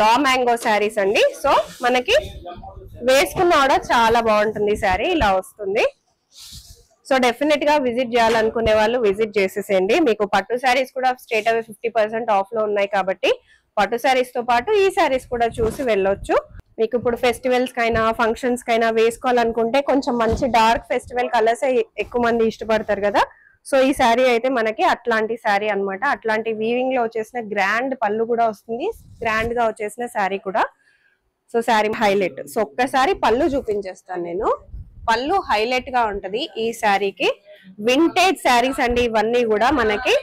Raw mango saris అండి. So మనకి వేసుకున్న కూడా చాలా బాగుంటుంది శారీ, ఇలా వస్తుంది. సో డెఫినెట్ గా విజిట్ చేయాలనుకునే వాళ్ళు విజిట్ చేసేసేయండి. మీకు పట్టు శారీస్ కూడా స్ట్రేట్ అవే 50% ఆఫ్ లో ఉన్నాయి కాబట్టి పట్టు శారీస్ తో పాటు ఈ శారీస్ కూడా చూసి వెళ్ళొచ్చు. మీకు ఇప్పుడు ఫెస్టివల్స్ కైనా ఫంక్షన్స్ కైనా వేసుకోవాలనుకుంటే కొంచెం మంచి డార్క్ ఫెస్టివల్ కలర్స్ ఎక్కువ మంది ఇష్టపడతారు కదా. సో ఈ శారీ అయితే మనకి అట్లాంటి శారీ అన్నమాట. అట్లాంటి వీవింగ్ లో వచ్చేసిన గ్రాండ్ పళ్ళు కూడా వస్తుంది, గ్రాండ్ గా వచ్చేసిన శారీ కూడా. So sari highlight. సో ఒక్కసారి పళ్ళు చూపించేస్తాను నేను. పళ్ళు హైలైట్ గా ఉంటది ఈ శారీకి. వింటేజ్ శారీస్ అండి ఇవన్నీ కూడా మనకి.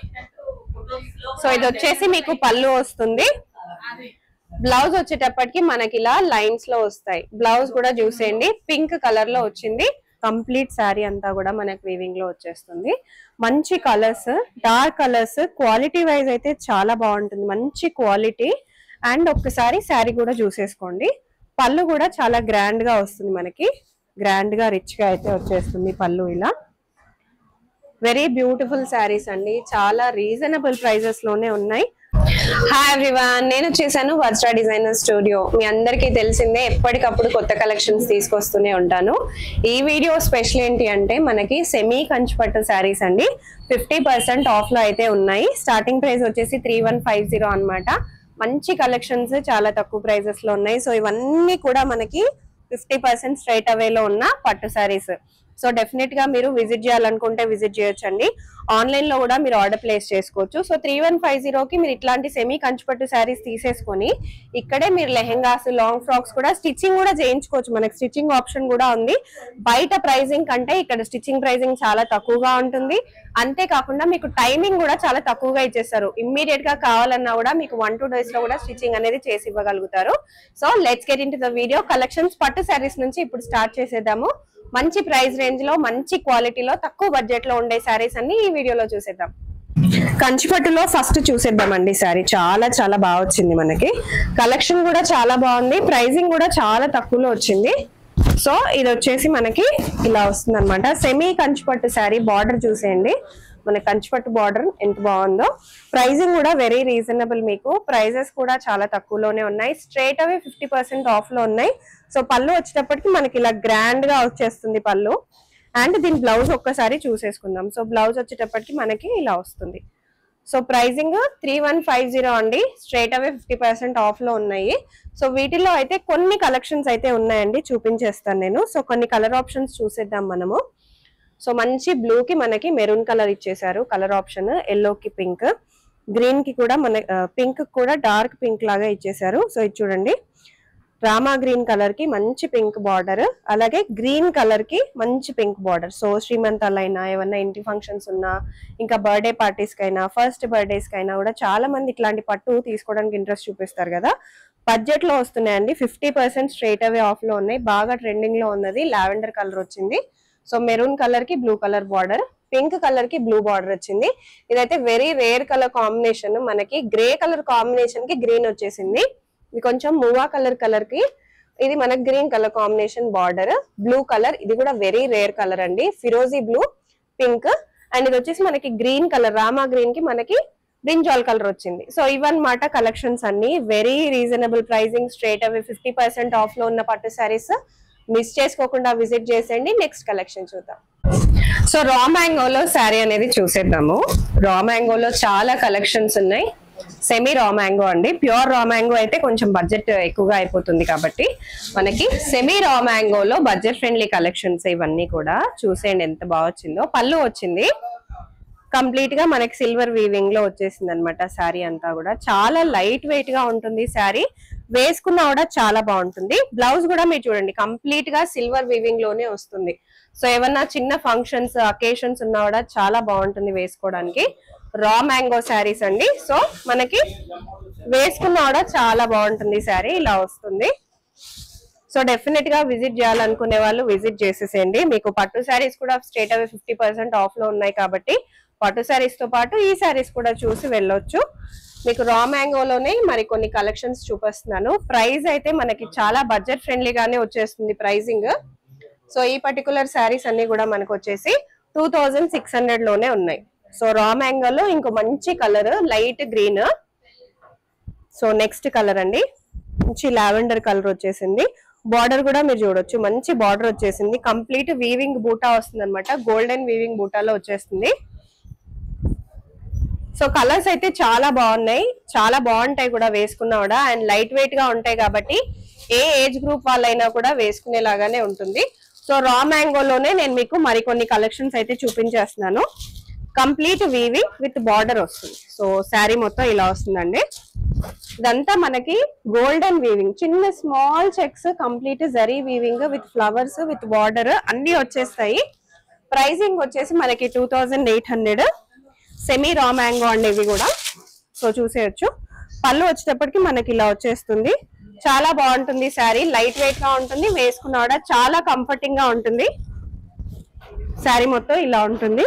సో ఇది వచ్చేసి మీకు పళ్ళు వస్తుంది. బ్లౌజ్ వచ్చేటప్పటికి మనకి ఇలా లైన్స్ లో వస్తాయి. బ్లౌజ్ కూడా చూసేయండి, పింక్ కలర్ లో వచ్చింది. కంప్లీట్ శారీ అంతా కూడా మనకి వీవింగ్ లో వచ్చేస్తుంది. మంచి colours, dark colours, quality wise అయితే చాలా బాగుంటుంది, మంచి క్వాలిటీ. అండ్ ఒక్కసారి శారీ కూడా చూసేసుకోండి. పళ్ళు కూడా చాలా గ్రాండ్ గా వస్తుంది మనకి, గ్రాండ్ గా రిచ్ గా అయితే వచ్చేస్తుంది పళ్ళు. ఇలా వెరీ బ్యూటిఫుల్ శారీస్ అండి, చాలా రీజనబుల్ ప్రైజెస్ లోనే ఉన్నాయి. హాయ్ ఎవ్రీవన్, నేను వచ్చేసాను వజ్రా డిజైనర్ స్టూడియో. మీ అందరికీ తెలిసిందే, ఎప్పటికప్పుడు కొత్త కలెక్షన్స్ తీసుకొస్తూనే ఉంటాను. ఈ వీడియో స్పెషల్ ఏంటి అంటే మనకి సెమీ కంచిపట్టు శారీస్ అండి. 50% ఆఫ్ లో అయితే ఉన్నాయి. స్టార్టింగ్ ప్రైస్ వచ్చేసి 3150 అన్నమాట. మంచి కలెక్షన్స్ చాలా తక్కువ ప్రైజెస్ లో ఉన్నాయి. సో ఇవన్నీ కూడా మనకి 50% స్ట్రైట్ అవే లో ఉన్న పట్టు శారీస్. సో డెఫినెట్ గా మీరు విజిట్ చేయాలనుకుంటే విజిట్ చేయొచ్చండి. ఆన్లైన్ లో కూడా మీరు ఆర్డర్ ప్లేస్ చేసుకోవచ్చు. సో 3150కి మీరు ఇట్లాంటి సెమీ కంచిపట్టు శారీస్ తీసేసుకొని ఇక్కడే మీరు లెహెంగాస్, లాంగ్ ఫ్రాక్స్ కూడా స్టిచ్చింగ్ కూడా చేయించుకోవచ్చు. మనకి స్టిచ్చింగ్ ఆప్షన్ కూడా ఉంది. బయట ప్రైజింగ్ కంటే ఇక్కడ స్టిచ్చింగ్ ప్రైజింగ్ చాలా తక్కువగా ఉంటుంది. అంతేకాకుండా మీకు టైమింగ్ కూడా చాలా తక్కువగా ఇచ్చేస్తారు. ఇమ్మీడియట్ గా కావాలన్నా కూడా మీకు 1-2 డేస్ లో కూడా స్టిచ్చింగ్ అనేది చేసి ఇవ్వగలుగుతారు. So let's get into the video. Collections పట్టు శారీస్ నుంచి ఇప్పుడు స్టార్ట్ చేసేద్దాము. మంచి ప్రైస్ రేంజ్ లో, మంచి క్వాలిటీలో, తక్కువ బడ్జెట్ లో ఉండే శారీస్ అన్ని ఈ వీడియోలో చూసేద్దాం. కంచిపట్టులో ఫస్ట్ చూసేద్దామండి శారీ. చాలా చాలా బాగా వచ్చింది మనకి. కలెక్షన్ కూడా చాలా బాగుంది, ప్రైజింగ్ కూడా చాలా తక్కువలో వచ్చింది. సో ఇది వచ్చేసి మనకి ఇలా వస్తుంది అనమాట. సెమీ కంచిపట్టు శారీ. బార్డర్ చూసేయండి, మన కంచిపట్టు బార్డర్ ఎంత బాగుందో. ప్రైజింగ్ కూడా వెరీ రీజనబుల్, మీకు ప్రైజెస్ కూడా చాలా తక్కువలోనే ఉన్నాయి. స్ట్రేట్ అవే 50% ఆఫ్ లో ఉన్నాయి. సో పళ్ళు వచ్చేటప్పటికి మనకి ఇలా గ్రాండ్ గా వచ్చేస్తుంది పళ్ళు. అండ్ దీని బ్లౌజ్ ఒక్కసారి చూసేసుకుందాం. సో బ్లౌజ్ వచ్చేటప్పటికి మనకి ఇలా వస్తుంది. సో ప్రైజింగ్ 3150 అండి. స్ట్రేట్ అవే 50% ఆఫ్ లో ఉన్నాయి. సో వీటిల్లో అయితే కొన్ని కలెక్షన్స్ అయితే ఉన్నాయండి, చూపించేస్తాను నేను. సో కొన్ని కలర్ ఆప్షన్స్ చూసేద్దాం మనము. సో మంచి బ్లూ కి మనకి మెరూన్ కలర్ ఇచ్చేసారు కలర్ ఆప్షన్. ఎల్లో కి పింక్, గ్రీన్ కి కూడా మన పింక్ కూడా డార్క్ పింక్ లాగా ఇచ్చేసారు. సో ఇది చూడండి, రామా గ్రీన్ కలర్ కి మంచి పింక్ బార్డర్, అలాగే గ్రీన్ కలర్ కి మంచి పింక్ బార్డర్. సో శ్రీమంతాలైనా, ఏమన్నా ఇంటి ఫంక్షన్స్ ఉన్నా, ఇంకా బర్త్డే పార్టీస్ కైనా, ఫస్ట్ బర్త్డేస్ కైనా కూడా చాలా మంది ఇట్లాంటి పట్టు తీసుకోవడానికి ఇంట్రెస్ట్ చూపిస్తారు కదా. బడ్జెట్ లో వస్తున్నాయండి. 50% స్ట్రైట్ అవే ఆఫ్ లో ఉన్నాయి. బాగా ట్రెండింగ్ లో ఉన్నది లావెండర్ కలర్ వచ్చింది. సో మెరూన్ కలర్ కి blue colour border, pink colour కి బ్లూ బార్డర్ వచ్చింది. ఇదైతే వెరీ రేర్ కలర్ కాంబినేషన్. మనకి గ్రే కలర్ కాంబినేషన్ కి గ్రీన్ వచ్చేసింది. ఇది కొంచెం మూవా కలర్ కి ఇది మనకి green colour combination border. Blue colour, ఇది కూడా వెరీ రేర్ కలర్ అండి. ఫిరోజీ బ్లూ, పింక్. అండ్ ఇది వచ్చేసి మనకి గ్రీన్ కలర్, రామా గ్రీన్ కి మనకి బ్రింజాల్ కలర్ వచ్చింది. సో ఇవన్నమాట కలెక్షన్స్ అన్ని. Very reasonable pricing, straight away 50% off లో ఉన్న పట్టు శారీస్. మిస్ చేసుకోకుండా విజిట్ చేసేయండి. నెక్స్ట్ కలెక్షన్ చూద్దాం. సో రా మ్యాంగోలో శారీ అనేది చూసేద్దాము. రా మ్యాంగోలో చాలా కలెక్షన్స్ ఉన్నాయి. సెమీ రా మ్యాంగో అండి. ప్యూర్ రా మ్యాంగో అయితే కొంచెం బడ్జెట్ ఎక్కువగా అయిపోతుంది కాబట్టి మనకి సెమీ రా మ్యాంగోలో బడ్జెట్ ఫ్రెండ్లీ కలెక్షన్స్ ఇవన్నీ కూడా చూసేయండి ఎంత బాగా వచ్చిందో. పళ్ళు వచ్చింది కంప్లీట్ గా మనకి సిల్వర్ వీవింగ్ లో వచ్చేసింది అనమాట. శారీ అంతా కూడా చాలా లైట్ వెయిట్ గా ఉంటుంది శారీ. వేసుకున్నా కూడా చాలా బాగుంటుంది. బ్లౌజ్ కూడా మీరు చూడండి కంప్లీట్ గా సిల్వర్ వీవింగ్ లోనే వస్తుంది. సో ఏమన్నా చిన్న ఫంక్షన్స్, అకేషన్స్ ఉన్నా కూడా చాలా బాగుంటుంది వేసుకోవడానికి. రా మ్యాంగో శారీస్ అండి. సో మనకి వేసుకున్నా కూడా చాలా బాగుంటుంది శారీ, ఇలా వస్తుంది. సో డెఫినెట్ గా విజిట్ చేయాలనుకునే వాళ్ళు విజిట్ చేసేసేయండి. మీకు పట్టు శారీస్ కూడా స్ట్రేట్ అవే 50% ఆఫ్ లో ఉన్నాయి కాబట్టి పట్టు శారీస్ తో పాటు ఈ శారీస్ కూడా చూసి వెళ్ళొచ్చు. మీకు రా మ్యాంగోలోనే మరి కొన్ని కలెక్షన్స్ చూపిస్తున్నాను. ప్రైస్ అయితే మనకి చాలా బడ్జెట్ ఫ్రెండ్లీగానే వచ్చేస్తుంది ప్రైజింగ్. సో ఈ పర్టికులర్ శారీస్ అన్ని కూడా మనకు వచ్చేసి 2600 లోనే ఉన్నాయి. సో రా మ్యాంగోలో ఇంకో మంచి colour light green. So next colour అండి, మంచి లావెండర్ కలర్ వచ్చేసింది. బార్డర్ కూడా మీరు చూడొచ్చు, మంచి బార్డర్ వచ్చేసింది. కంప్లీట్ వీవింగ్ బూటా వస్తుంది అనమాట, గోల్డెన్ వీవింగ్ బూటాలో వచ్చేస్తుంది. సో కలర్స్ అయితే చాలా బాగున్నాయి, చాలా బాగుంటాయి కూడా వేసుకున్నా కూడా. అండ్ లైట్ వెయిట్ గా ఉంటాయి కాబట్టి ఏ ఏజ్ గ్రూప్ వాళ్ళైనా కూడా వేసుకునేలాగానే ఉంటుంది. సో రా మ్యాంగోలోనే నేను మీకు మరికొన్ని కలెక్షన్స్ అయితే చూపించేస్తున్నాను. కంప్లీట్ వీవింగ్ విత్ బార్డర్ వస్తుంది. సో శారీ మొత్తం ఇలా వస్తుందండి. ఇదంతా మనకి గోల్డెన్ వీవింగ్, చిన్న small checks, complete zari weaving with flowers with border అన్ని వచ్చేస్తాయి. ప్రైసింగ్ వచ్చేసి మనకి 2800. సెమీ రా మ్యాంగో అండి ఇవి కూడా. సో చూసేయచ్చు. పళ్ళు వచ్చేటప్పటికి మనకి ఇలా వచ్చేస్తుంది. చాలా బాగుంటుంది శారీ, లైట్ వెయిట్ గా ఉంటుంది, వేసుకున్నా కూడా చాలా కంఫర్టింగ్ గా ఉంటుంది. శారీ మొత్తం ఇలా ఉంటుంది.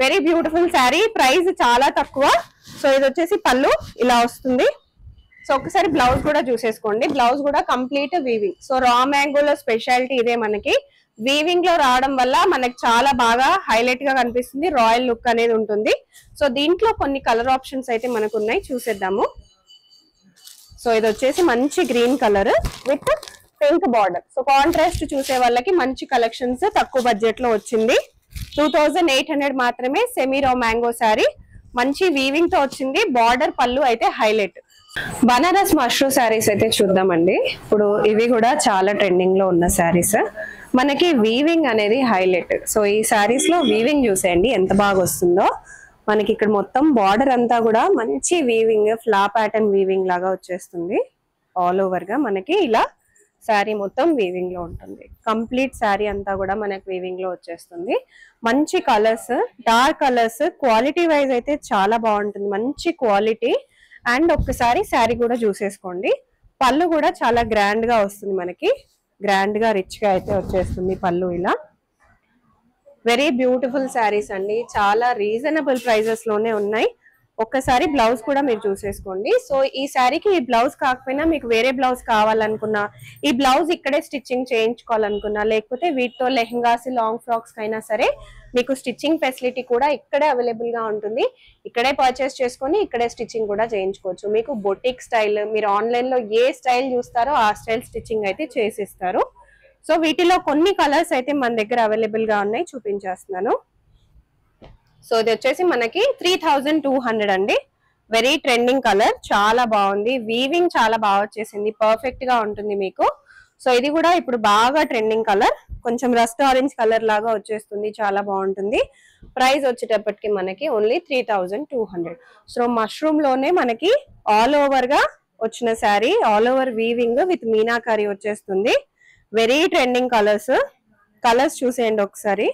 వెరీ బ్యూటిఫుల్ శారీ, ప్రైస్ చాలా తక్కువ. సో ఇది వచ్చేసి పళ్ళు ఇలా వస్తుంది. సో ఒకసారి బ్లౌజ్ కూడా చూసేసుకోండి. బ్లౌజ్ కూడా complete weaving. So raw మ్యాంగోలో speciality ఇదే, మనకి వీవింగ్ లో రావడం వల్ల మనకి చాలా బాగా హైలైట్ గా కనిపిస్తుంది, రాయల్ లుక్ అనేది ఉంటుంది. సో దీంట్లో కొన్ని కలర్ ఆప్షన్స్ అయితే మనకు ఉన్నాయి, చూసేద్దాము. సో ఇది వచ్చేసి మంచి green colour with pink border. So contrast చూసే వాళ్ళకి మంచి కలెక్షన్స్ తక్కువ బడ్జెట్ లో వచ్చింది. 2800 మాత్రమే. సెమీ రా మ్యాంగో శారీ, మంచి వీవింగ్ తో వచ్చింది. బార్డర్ పళ్ళు అయితే హైలైట్. బనారస్ మష్రూమ్ శారీస్ అయితే చూద్దామండి. ఇప్పుడు ఇవి కూడా చాలా ట్రెండింగ్ లో ఉన్న శారీస్. మనకి వీవింగ్ అనేది హైలైట్. సో ఈ శారీస్ లో వీవింగ్ చూసేయండి ఎంత బాగా వస్తుందో. మనకి ఇక్కడ మొత్తం బార్డర్ అంతా కూడా మంచి వీవింగ్, ఫ్లా ప్యాటర్న్ వీవింగ్ లాగా వచ్చేస్తుంది. ఆల్ ఓవర్ గా మనకి ఇలా శారీ మొత్తం వీవింగ్ లో ఉంటుంది. కంప్లీట్ శారీ అంతా కూడా మనకి వీవింగ్ లో వచ్చేస్తుంది. మంచి colours, dark colours, quality wise అయితే చాలా బాగుంటుంది, మంచి క్వాలిటీ. అండ్ ఒక్కసారి శారీ కూడా చూసేసుకోండి. పళ్ళు కూడా చాలా గ్రాండ్ గా వస్తుంది, మనకి గ్రాండ్ గా రిచ్ గా అయితే వచ్చేస్తుంది పళ్ళు ఇలా. వెరీ బ్యూటిఫుల్ శారీస్ అండి, చాలా రీజనబుల్ ప్రైజెస్ లోనే ఉన్నాయి. ఒక్కసారి బ్లౌజ్ కూడా మీరు చూసేసుకోండి. సో ఈ శారీకి ఈ బ్లౌజ్ కాకపోయినా మీకు వేరే బ్లౌజ్ కావాలనుకున్నా, ఈ బ్లౌజ్ ఇక్కడే స్టిచ్చింగ్ చేయించుకోవాలనుకున్నా, లేకపోతే వీటితో లెహంగాస్, లాంగ్ ఫ్రాక్స్ అయినా సరే మీకు స్టిచ్చింగ్ ఫెసిలిటీ కూడా ఇక్కడే అవైలబుల్ గా ఉంటుంది. ఇక్కడే పర్చేస్ చేసుకొని ఇక్కడే స్టిచ్చింగ్ కూడా చేయించుకోవచ్చు. మీకు బొటిక్ స్టైల్, మీరు ఆన్లైన్ లో ఏ స్టైల్ చూస్తారో ఆ స్టైల్ స్టిచ్చింగ్ అయితే చేసిస్తారు. సో వీటిలో కొన్ని కలర్స్ అయితే మన దగ్గర అవైలబుల్ గా ఉన్నాయి, చూపించేస్తున్నాను. సో ఇది వచ్చేసి మనకి 3200 అండి. వెరీ ట్రెండింగ్ కలర్, చాలా బాగుంది. వీవింగ్ చాలా బాగా వచ్చేసింది, పర్ఫెక్ట్ గా ఉంటుంది మీకు. సో ఇది కూడా ఇప్పుడు బాగా ట్రెండింగ్ కలర్, కొంచెం రస్ట్ ఆరెంజ్ కలర్ లాగా వచ్చేస్తుంది, చాలా బాగుంటుంది. ప్రైస్ వచ్చేటప్పటికి మనకి ఓన్లీ 3200. సో మష్రూమ్ లోనే మనకి ఆల్ ఓవర్ గా వచ్చిన sari, all over weaving with meenakari వచ్చేస్తుంది. Very trending colours. కలర్స్ చూసేయండి ఒకసారి.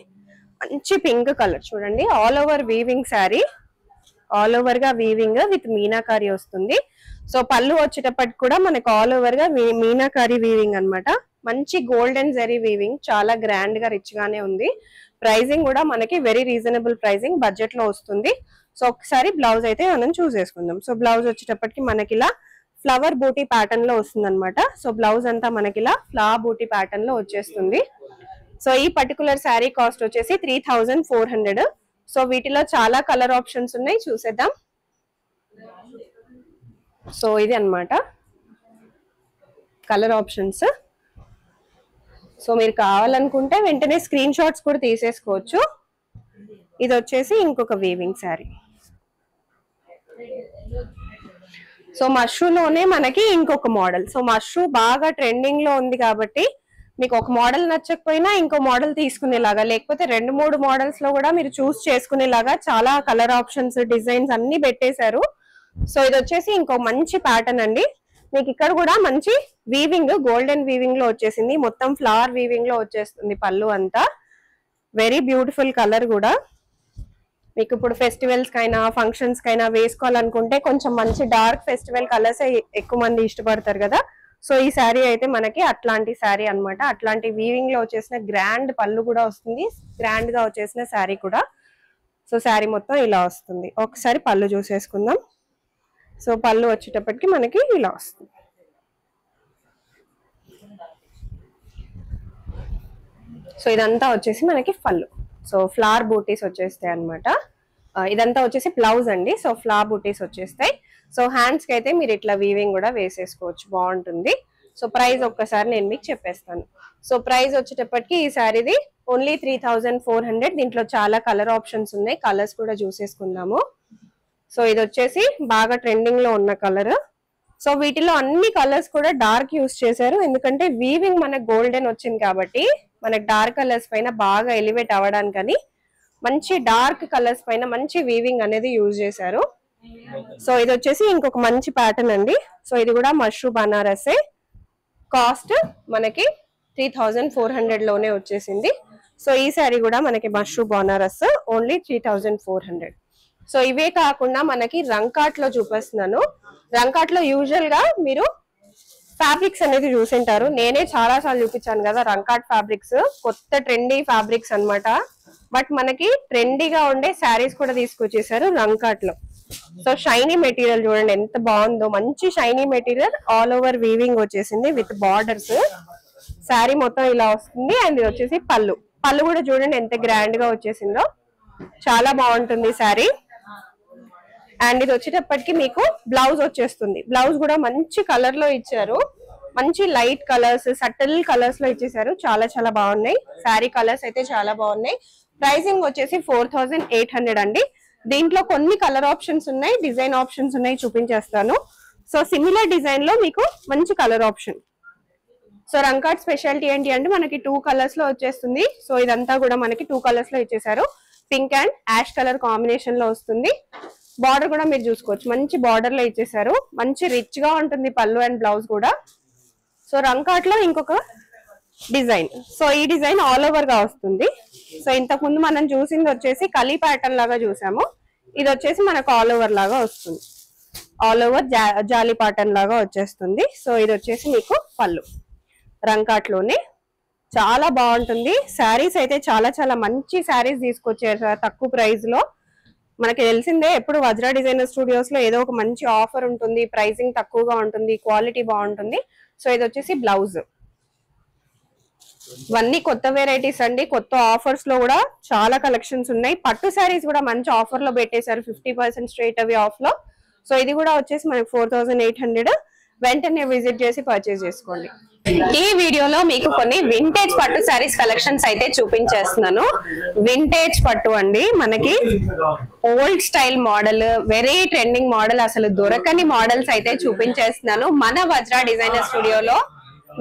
మంచి పింక్ కలర్ చూడండి, all over weaving sari, all over గా వీవింగ్ విత్ మీనాకారి వస్తుంది. సో పళ్ళు వచ్చేటప్పటికి కూడా మనకు ఆల్ ఓవర్ గా మీనాకారి వీవింగ్ అన్నమాట. మంచి గోల్డెన్ జరీ వీవింగ్, చాలా గ్రాండ్ గా రిచ్ గానే ఉంది. ప్రైజింగ్ కూడా మనకి వెరీ రీజనబుల్ ప్రైజింగ్, బడ్జెట్ లో వస్తుంది. సో ఒకసారి బ్లౌజ్ అయితే మనం చూసేసుకుందాం. సో బ్లౌజ్ వచ్చేటప్పటికి మనకి ఇలా ఫ్లవర్ బూటీ ప్యాటర్న్ లో వస్తుంది అనమాట. సో బ్లౌజ్ అంతా మనకి ఇలా ఫ్లవర్ బూటీ ప్యాటర్న్ లో వచ్చేస్తుంది. సో ఈ పర్టికులర్ శారీ కాస్ట్ వచ్చేసి 3400. సో వీటిలో చాలా కలర్ ఆప్షన్స్ ఉన్నాయి, చూసేద్దాం. సో ఇది అన్నమాట కలర్ ఆప్షన్స్. సో మీరు కావాలనుకుంటే వెంటనే స్క్రీన్ షాట్స్ కూడా తీసేసుకోవచ్చు. ఇది వచ్చేసి ఇంకొక వీవింగ్ శారీ. సో మష్రూమ్ లోనే మనకి ఇంకొక మోడల్. సో మష్రూమ్ బాగా ట్రెండింగ్ లో ఉంది కాబట్టి మీకు ఒక మోడల్ నచ్చకపోయినా ఇంకో మోడల్ తీసుకునేలాగా, లేకపోతే 2-3 మోడల్స్ లో కూడా మీరు చూస్ చేసుకునేలాగా చాలా కలర్ ఆప్షన్స్, డిజైన్స్ అన్ని పెట్టేశారు. సో ఇది వచ్చేసి ఇంకో మంచి ప్యాటర్న్ అండి. మీకు ఇక్కడ కూడా మంచి వీవింగ్, గోల్డెన్ వీవింగ్ లో వచ్చేసింది, మొత్తం ఫ్లవర్ వీవింగ్ లో వచ్చేస్తుంది పళ్ళు అంతా. వెరీ బ్యూటిఫుల్ కలర్ కూడా. మీకు ఇప్పుడు ఫెస్టివల్స్ కైనా ఫంక్షన్స్ కైనా వేసుకోవాలనుకుంటే కొంచెం మంచి డార్క్ ఫెస్టివల్ కలర్స్ ఎక్కువ మంది ఇష్టపడతారు కదా. సో ఈ శారీ అయితే మనకి అట్లాంటి శారీ అన్నమాట. అట్లాంటి వీవింగ్ లో వచ్చేసిన గ్రాండ్ పళ్ళు కూడా వస్తుంది, గ్రాండ్ గా వచ్చేసిన శారీ కూడా. సో శారీ మొత్తం ఇలా వస్తుంది. ఒకసారి పళ్ళు చూసేసుకుందాం. సో పళ్ళు వచ్చేటప్పటికి మనకి ఇలా వస్తుంది. సో ఇదంతా వచ్చేసి మనకి పళ్ళు. సో ఫ్లవర్ బూటీస్ వచ్చేస్తాయి అన్నమాట. ఇదంతా వచ్చేసి బ్లౌజ్ అండి. సో ఫ్లవర్ బూటీస్ వచ్చేస్తాయి. సో హ్యాండ్స్ కి అయితే మీరు ఇట్లా వీవింగ్ కూడా వేసేసుకోవచ్చు, బాగుంటుంది. సో ప్రైస్ ఒక్కసారి నేను మీకు చెప్పేస్తాను. సో ప్రైస్ వచ్చేటప్పటికి ఈ శారీది ఓన్లీ 3400. దీంట్లో చాలా కలర్ ఆప్షన్స్ ఉన్నాయి, కలర్స్ కూడా చూసేసుకుందాము. సో ఇది వచ్చేసి బాగా ట్రెండింగ్ లో ఉన్న కలర్. సో వీటిలో అన్ని కలర్స్ కూడా డార్క్ యూస్ చేశారు, ఎందుకంటే వీవింగ్ మనకు గోల్డెన్ వచ్చింది కాబట్టి మనకు డార్క్ కలర్స్ పైన బాగా ఎలివేట్ అవ్వడానికని మంచి డార్క్ కలర్స్ పైన మంచి వీవింగ్ అనేది యూజ్ చేశారు. సో ఇది వచ్చేసి ఇంకొక మంచి ప్యాటర్న్ అండి. సో ఇది కూడా మష్రూ బనారసే, కాస్ట్ మనకి 3400 లోనే వచ్చేసింది. సో ఈ శారీ కూడా మనకి మష్రూ బనారస్ ఓన్లీ 3400. సో ఇవే కాకుండా మనకి రంకాట్ లో చూపిస్తున్నాను. రంకాట్ లో యూజువల్ గా మీరు ఫ్యాబ్రిక్స్ అనేది చూసింటారు, నేనే చాలా సార్లు చూపించాను కదా రంకాట్ ఫ్యాబ్రిక్స్, కొత్త ట్రెండీ ఫ్యాబ్రిక్స్ అన్నమాట. బట్ మనకి ట్రెండీగా ఉండే శారీస్ కూడా తీసుకొచ్చేసారు రంకాట్ లో. సో షైనీ మెటీరియల్ చూడండి ఎంత బాగుందో, మంచి shiny material, all over weaving వచ్చేసింది విత్ బార్డర్స్. శారీ మొత్తం ఇలా వస్తుంది. అండ్ ఇది వచ్చేసి పళ్ళు, పళ్ళు కూడా చూడండి ఎంత గ్రాండ్ గా వచ్చేసిందో, చాలా బాగుంటుంది శారీ. అండ్ ఇది వచ్చేటప్పటికి మీకు బ్లౌజ్ వచ్చేస్తుంది. బ్లౌజ్ కూడా మంచి కలర్ లో ఇచ్చారు, మంచి లైట్ కలర్స్, సటిల్ కలర్స్ లో ఇచ్చేసారు, చాలా చాలా బాగున్నాయి. శారీ కలర్స్ అయితే చాలా బాగున్నాయి. ప్రైసింగ్ వచ్చేసి 4800 అండి. దీంట్లో కొన్ని కలర్ ఆప్షన్స్ ఉన్నాయి, డిజైన్ ఆప్షన్స్ ఉన్నాయి, చూపించేస్తాను. సో సిమిలర్ డిజైన్ లో మీకు మంచి కలర్ ఆప్షన్. సో రంకాట్ స్పెషాలిటీ ఏంటి అంటే మనకి 2 కలర్స్ లో వచ్చేస్తుంది. సో ఇదంతా కూడా మనకి 2 కలర్స్ లో ఇచ్చేసారు, pink and ash colour combination లో వస్తుంది. బార్డర్ కూడా మీరు చూసుకోవచ్చు, మంచి బార్డర్ లో ఇచ్చేసారు, మంచి రిచ్ గా ఉంటుంది పళ్ళు అండ్ బ్లౌజ్ కూడా. సో రంకాట్ లో ఇంకొక డిజైన్, సో ఈ డిజైన్ ఆల్ ఓవర్ గా వస్తుంది. సో ఇంతకు ముందు మనం చూసింది వచ్చేసి కలీ ప్యాటర్న్ లాగా చూసాము, ఇది వచ్చేసి మనకు ఆల్ ఓవర్ లాగా వస్తుంది, ఆల్ ఓవర్ జాలీ ప్యాటర్న్ లాగా వచ్చేస్తుంది. సో ఇది వచ్చేసి మీకు పళ్ళు రంకాట్ లోనే, చాలా బాగుంటుంది. శారీస్ అయితే చాలా చాలా మంచి శారీస్ తీసుకొచ్చారు తక్కువ ప్రైస్ లో. మనకి తెలిసిందే ఎప్పుడు వజ్రా డిజైనర్ స్టూడియోస్ లో ఏదో ఒక మంచి ఆఫర్ ఉంటుంది, ప్రైసింగ్ తక్కువగా ఉంటుంది, క్వాలిటీ బాగుంటుంది. సో ఇది వచ్చేసి బ్లౌజ్. ఇవన్నీ కొత్త వెరైటీస్ అండి, కొత్త ఆఫర్స్ లో కూడా చాలా కలెక్షన్స్ ఉన్నాయి. పట్టు శారీస్ కూడా మంచి ఆఫర్ లో పెట్టేశారు, 50% స్ట్రైట్ అవే ఆఫ్ లో. సో ఇది కూడా వచ్చేసి మనకి 4800. వెంటనే విజిట్ చేసి పర్చేస్ చేసుకోండి. ఈ వీడియోలో మీకు కొన్ని వింటేజ్ పట్టు శారీస్ కలెక్షన్స్ అయితే చూపించేస్తున్నాను. వింటేజ్ పట్టు అండి, మనకి old style model, very trending model, అసలు దొరకని మోడల్స్ అయితే చూపించేస్తున్నాను మన వజ్రా డిజైనర్ స్టూడియోలో.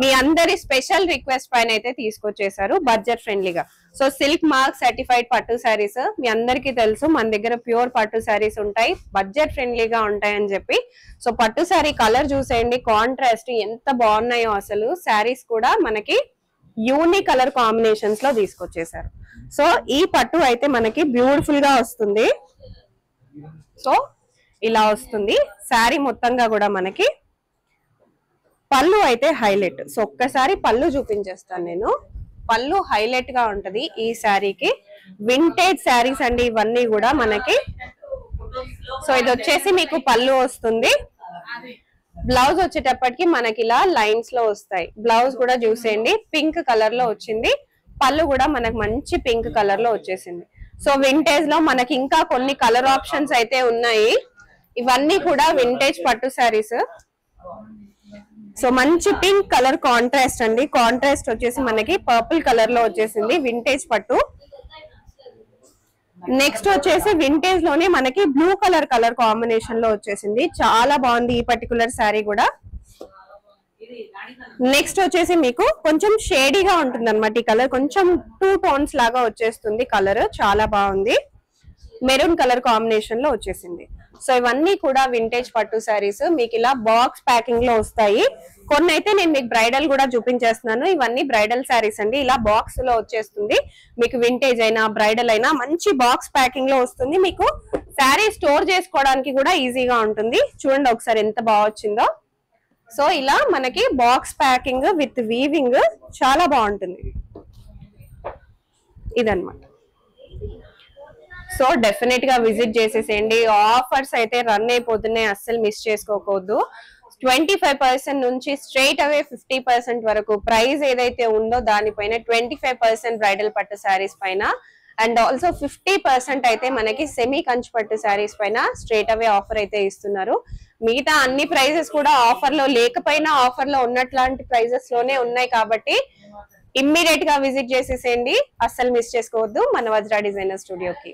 మీ అందరి స్పెషల్ రిక్వెస్ట్ పైన అయితే తీసుకొచ్చేసారు బడ్జెట్ ఫ్రెండ్లీగా. సో సిల్క్ మార్క్ సర్టిఫైడ్ పట్టు శారీస్ మీ అందరికీ తెలుసు, మన దగ్గర ప్యూర్ పట్టు శారీస్ ఉంటాయి, బడ్జెట్ ఫ్రెండ్లీగా ఉంటాయి అని చెప్పి. సో పట్టు శారీ కలర్ చూసేయండి, కాంట్రాస్ట్ ఎంత బాగున్నాయో అసలు. శారీస్ కూడా మనకి యూనిక్ కలర్ కాంబినేషన్స్ లో తీసుకొచ్చేసారు. సో ఈ పట్టు అయితే మనకి బ్యూటిఫుల్ గా వస్తుంది. సో ఇలా వస్తుంది శారీ మొత్తంగా కూడా. మనకి పళ్ళు అయితే హైలైట్. సో ఒక్కసారి పళ్ళు చూపించేస్తాను నేను, పళ్ళు హైలైట్ గా ఉంటది ఈ శారీకి. వింటేజ్ శారీస్ అండి ఇవన్నీ కూడా మనకి. సో ఇది వచ్చేసి మీకు పళ్ళు వస్తుంది. బ్లౌజ్ వచ్చేటప్పటికి మనకి ఇలా లైన్స్ లో వస్తాయి. బ్లౌజ్ కూడా చూసేయండి, పింక్ కలర్ లో వచ్చింది. పళ్ళు కూడా మనకు మంచి పింక్ కలర్ లో వచ్చేసింది. సో వింటేజ్ లో మనకి ఇంకా కొన్ని కలర్ ఆప్షన్స్ అయితే ఉన్నాయి. ఇవన్నీ కూడా వింటేజ్ పట్టు శారీస్. సో మంచి పింక్ కలర్ కాంట్రాస్ట్ అండి, కాంట్రాస్ట్ వచ్చేసి మనకి పర్పుల్ కలర్ లో వచ్చేసింది వింటేజ్ పట్టు. నెక్స్ట్ వచ్చేసి వింటేజ్ లోనే మనకి బ్లూ కలర్ కాంబినేషన్ లో వచ్చేసింది, చాలా బాగుంది ఈ పర్టికులర్ శారీ కూడా. నెక్స్ట్ వచ్చేసి మీకు కొంచెం షేడీగా ఉంటుంది అనమాట ఈ కలర్, కొంచెం 2 టోన్స్ లాగా వచ్చేస్తుంది కలర్, చాలా బాగుంది. మెరూన్ కలర్ కాంబినేషన్ లో వచ్చేసింది. సో ఇవన్నీ కూడా వింటేజ్ పట్టు శారీస్ మీకు ఇలా బాక్స్ ప్యాకింగ్ లో వస్తాయి. కొన్ని అయితే నేను మీకు బ్రైడల్ కూడా చూపించేస్తున్నాను. ఇవన్నీ బ్రైడల్ శారీస్ అండి, ఇలా బాక్స్ లో వచ్చేస్తుంది మీకు. వింటేజ్ అయినా బ్రైడల్ అయినా మంచి బాక్స్ ప్యాకింగ్ లో వస్తుంది మీకు. శారీ స్టోర్ చేసుకోవడానికి కూడా ఈజీగా ఉంటుంది. చూడండి ఒకసారి ఎంత బాగా వచ్చిందో. సో ఇలా మనకి బాక్స్ ప్యాకింగ్ విత్ వీవింగ్ చాలా బాగుంటుంది ఇదన్నమాట. సో డెఫినెట్ గా విజిట్ చేసేసేయండి. ఆఫర్స్ అయితే రన్ అయిపోతున్నాయి, అస్సలు మిస్ చేసుకోకూడదు. 25% నుంచి స్ట్రైట్ అవే 50% వరకు ప్రైస్ ఏదైతే ఉందో దానిపైన 25% బ్రైడల్ పట్టు శారీస్ పైన అండ్ ఆల్సో 50% అయితే మనకి సెమీ కంచి పట్టు శారీస్ పైన స్ట్రేట్ అవే ఆఫర్ అయితే ఇస్తున్నారు. మిగతా అన్ని ప్రైజెస్ కూడా ఆఫర్ లో లేకపోయినా ఆఫర్ లో ఉన్నట్లాంటి ప్రైజెస్ లోనే ఉన్నాయి కాబట్టి ఇమ్మీడియట్ గా విజిట్ చేసేసేయండి. అస్సలు మిస్ చేసుకోవద్దు మన వజ్రా డిజైనర్ స్టూడియోకి.